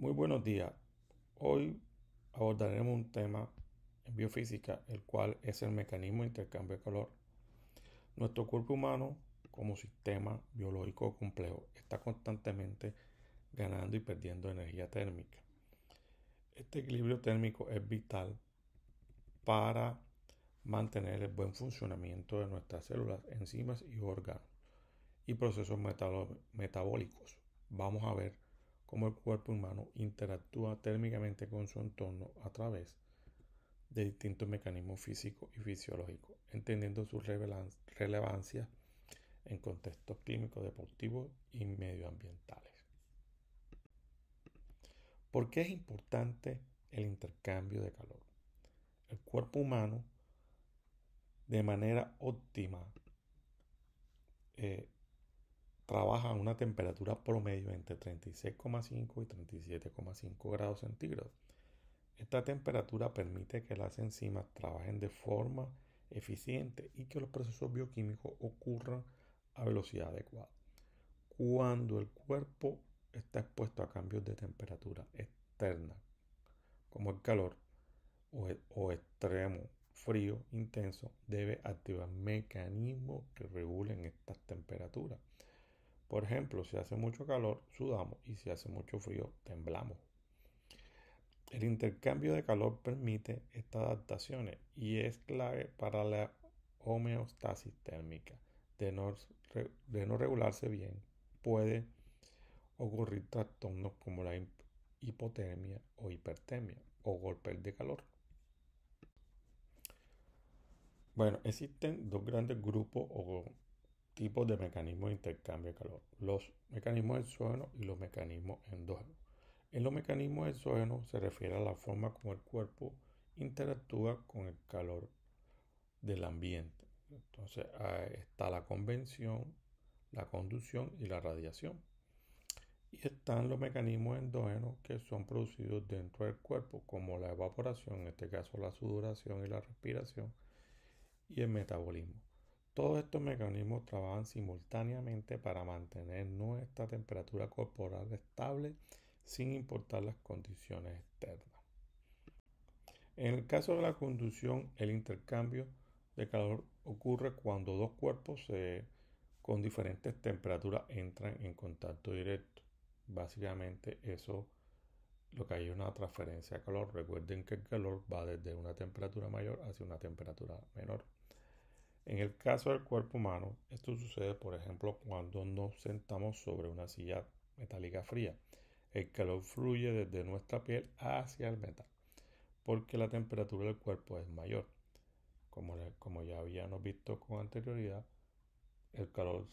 Muy buenos días. Hoy abordaremos un tema en biofísica, el cual es el mecanismo de intercambio de calor. Nuestro cuerpo humano, como sistema biológico complejo, está constantemente ganando y perdiendo energía térmica. Este equilibrio térmico es vital para mantener el buen funcionamiento de nuestras células, enzimas y órganos y procesos metabólicos. Vamos a ver cómo el cuerpo humano interactúa térmicamente con su entorno a través de distintos mecanismos físicos y fisiológicos, entendiendo su relevancia en contextos clínicos, deportivos y medioambientales. ¿Por qué es importante el intercambio de calor? El cuerpo humano, de manera óptima, eh, trabaja a una temperatura promedio entre 36,5 y 37,5 grados centígrados. Esta temperatura permite que las enzimas trabajen de forma eficiente y que los procesos bioquímicos ocurran a velocidad adecuada. Cuando el cuerpo está expuesto a cambios de temperatura externa, como el calor o extremo frío intenso, debe activar mecanismos que regulen estas temperaturas. Por ejemplo, si hace mucho calor, sudamos y si hace mucho frío, temblamos. El intercambio de calor permite estas adaptaciones y es clave para la homeostasis térmica. De no regularse bien, puede ocurrir trastornos como la hipotermia o hipertermia o golpes de calor. Bueno, existen dos grandes grupos o tipos de mecanismos de intercambio de calor: los mecanismos exógenos y los mecanismos endógenos. En los mecanismos exógenos se refiere a la forma como el cuerpo interactúa con el calor del ambiente. Entonces está la convección, la conducción y la radiación. Y están los mecanismos endógenos que son producidos dentro del cuerpo, como la evaporación, en este caso la sudoración y la respiración, y el metabolismo. Todos estos mecanismos trabajan simultáneamente para mantener nuestra temperatura corporal estable sin importar las condiciones externas. En el caso de la conducción, el intercambio de calor ocurre cuando dos cuerpos con diferentes temperaturas entran en contacto directo. Básicamente eso lo que hay es una transferencia de calor. Recuerden que el calor va desde una temperatura mayor hacia una temperatura menor. En el caso del cuerpo humano, esto sucede, por ejemplo, cuando nos sentamos sobre una silla metálica fría. El calor fluye desde nuestra piel hacia el metal, porque la temperatura del cuerpo es mayor. Como ya habíamos visto con anterioridad, el calor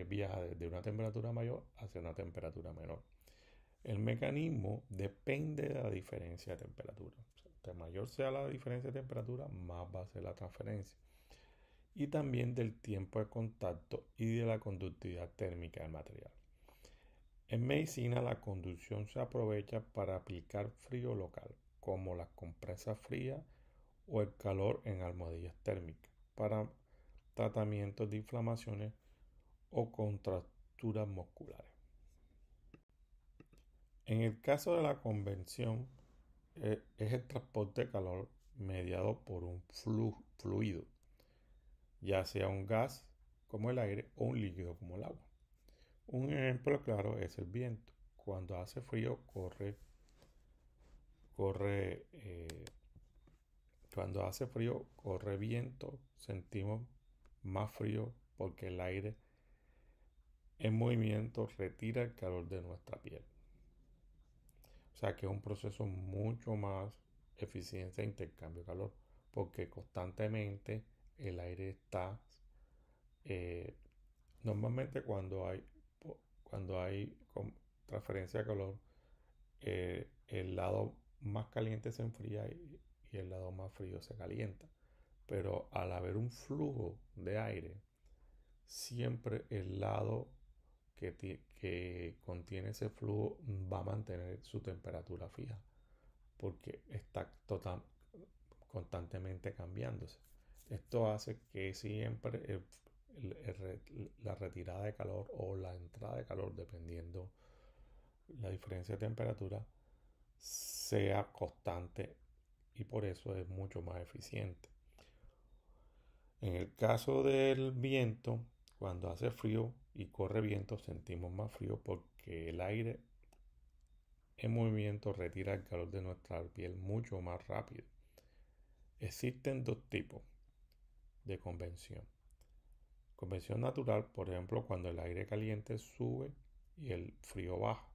viaja desde una temperatura mayor hacia una temperatura menor. El mecanismo depende de la diferencia de temperatura. O sea, entre mayor sea la diferencia de temperatura, más va a ser la transferencia. Y también del tiempo de contacto y de la conductividad térmica del material. En medicina, la conducción se aprovecha para aplicar frío local, como las compresas frías o el calor en almohadillas térmicas, para tratamientos de inflamaciones o contracturas musculares. En el caso de la convección, es el transporte de calor mediado por un fluido, ya sea un gas como el aire o un líquido como el agua. Un ejemplo claro es el viento. Cuando hace frío corre, cuando hace frío corre viento, sentimos más frío porque el aire en movimiento retira el calor de nuestra piel. O sea que es un proceso mucho más eficiente de intercambio de calor, porque constantemente el aire está, eh, normalmente cuando hay transferencia de calor, el lado más caliente se enfría y el lado más frío se calienta. Pero al haber un flujo de aire, siempre el lado que contiene ese flujo va a mantener su temperatura fija, porque está constantemente cambiándose. Esto hace que siempre la retirada de calor o la entrada de calor, dependiendo la diferencia de temperatura sea constante y por eso es mucho más eficiente. En el caso del viento, cuando hace frío y corre viento, sentimos más frío porque el aire en movimiento retira el calor de nuestra piel mucho más rápido. Existen dos tipos de convención. Convención natural, por ejemplo, cuando el aire caliente sube y el frío baja.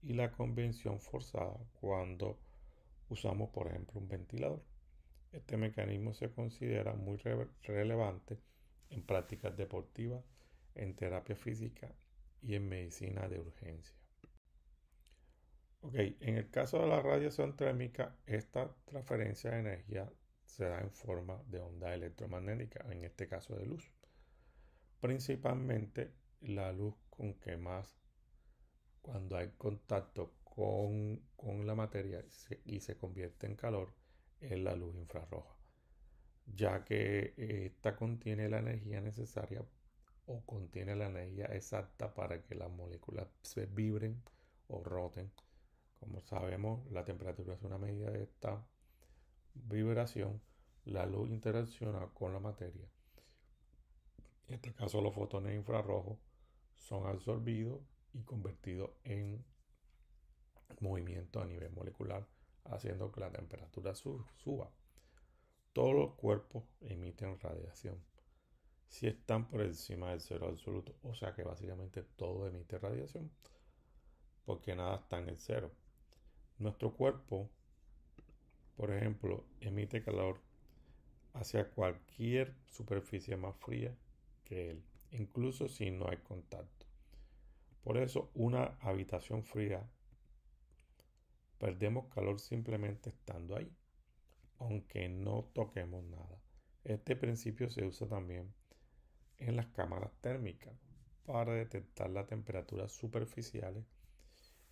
Y la convención forzada, cuando usamos, por ejemplo, un ventilador. Este mecanismo se considera muy relevante en prácticas deportivas, en terapia física y en medicina de urgencia. Ok, en el caso de la radiación térmica, esta transferencia de energía se da en forma de onda electromagnética, en este caso de luz. Principalmente la luz con que más, cuando hay contacto con la materia y se convierte en calor, es la luz infrarroja, ya que esta contiene la energía necesaria o contiene la energía exacta para que las moléculas se vibren o roten. Como sabemos, la temperatura es una medida de esta vibración. La luz interacciona con la materia. En este caso, los fotones infrarrojos son absorbidos y convertidos en movimiento a nivel molecular, haciendo que la temperatura suba. Todos los cuerpos emiten radiación si están por encima del cero absoluto, o sea que básicamente todo emite radiación porque nada está en el cero. Nuestro cuerpo, por ejemplo, emite calor hacia cualquier superficie más fría que él, incluso si no hay contacto. Por eso, una habitación fría, perdemos calor simplemente estando ahí, aunque no toquemos nada. Este principio se usa también en las cámaras térmicas para detectar las temperaturas superficiales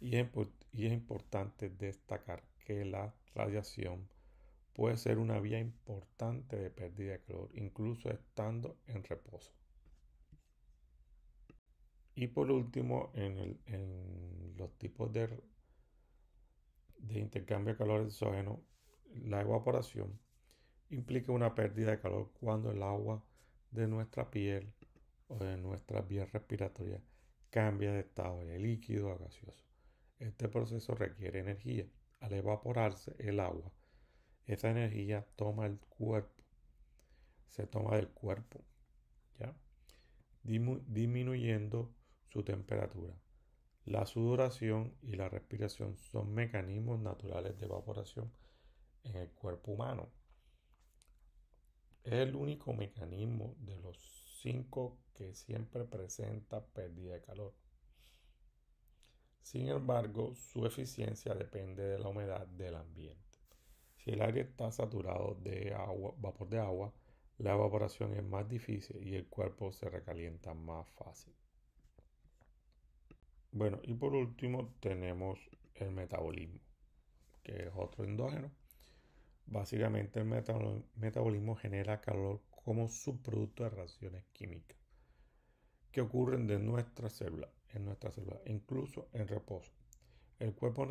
y es importante destacar que la radiación puede ser una vía importante de pérdida de calor, incluso estando en reposo. Y por último, en los tipos de intercambio de calor exógeno, la evaporación implica una pérdida de calor cuando el agua de nuestra piel o de nuestras vías respiratorias cambia de estado de líquido a gaseoso. Este proceso requiere energía. Al evaporarse el agua, esa energía se toma del cuerpo, ¿ya? Disminuyendo su temperatura. La sudoración y la respiración son mecanismos naturales de evaporación en el cuerpo humano. Es el único mecanismo de los 5 que siempre presenta pérdida de calor. Sin embargo, su eficiencia depende de la humedad del ambiente. Si el aire está saturado de agua, vapor de agua, la evaporación es más difícil y el cuerpo se recalienta más fácil. Bueno, y por último tenemos el metabolismo, que es otro endógeno. Básicamente el metabolismo genera calor como subproducto de reacciones químicas que ocurren en nuestras células, incluso en reposo. El cuerpo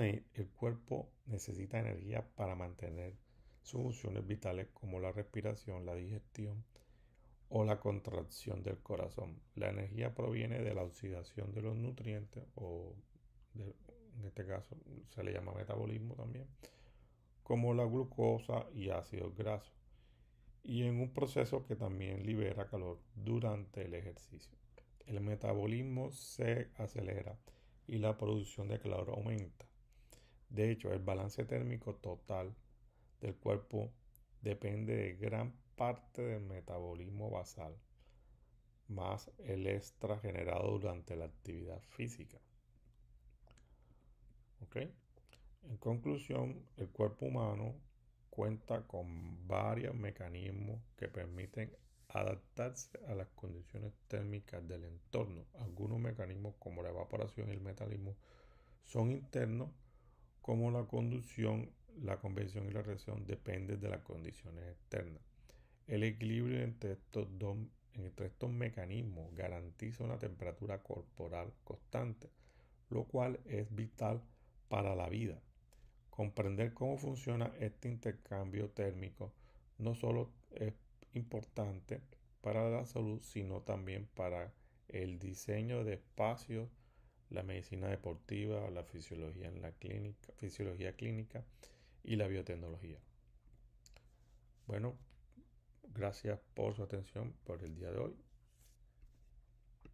necesita energía para mantener sus funciones vitales como la respiración, la digestión o la contracción del corazón. La energía proviene de la oxidación de los nutrientes en este caso se le llama metabolismo también, como la glucosa y ácidos grasos, y en un proceso que también libera calor durante el ejercicio. El metabolismo se acelera y la producción de calor aumenta. De hecho, el balance térmico total del cuerpo depende de gran parte del metabolismo basal, más el extra generado durante la actividad física. ¿Ok? En conclusión, el cuerpo humano cuenta con varios mecanismos que permiten adaptarse a las condiciones térmicas del entorno. Algunos mecanismos como la evaporación y el metabolismo son internos, como la conducción, la convección y la reacción dependen de las condiciones externas. El equilibrio entre estos mecanismos garantiza una temperatura corporal constante, lo cual es vital para la vida. Comprender cómo funciona este intercambio térmico no solo es importante para la salud, sino también para el diseño de espacios, la medicina deportiva, la fisiología en la clínica, fisiología clínica y la biotecnología. Bueno, gracias por su atención por el día de hoy.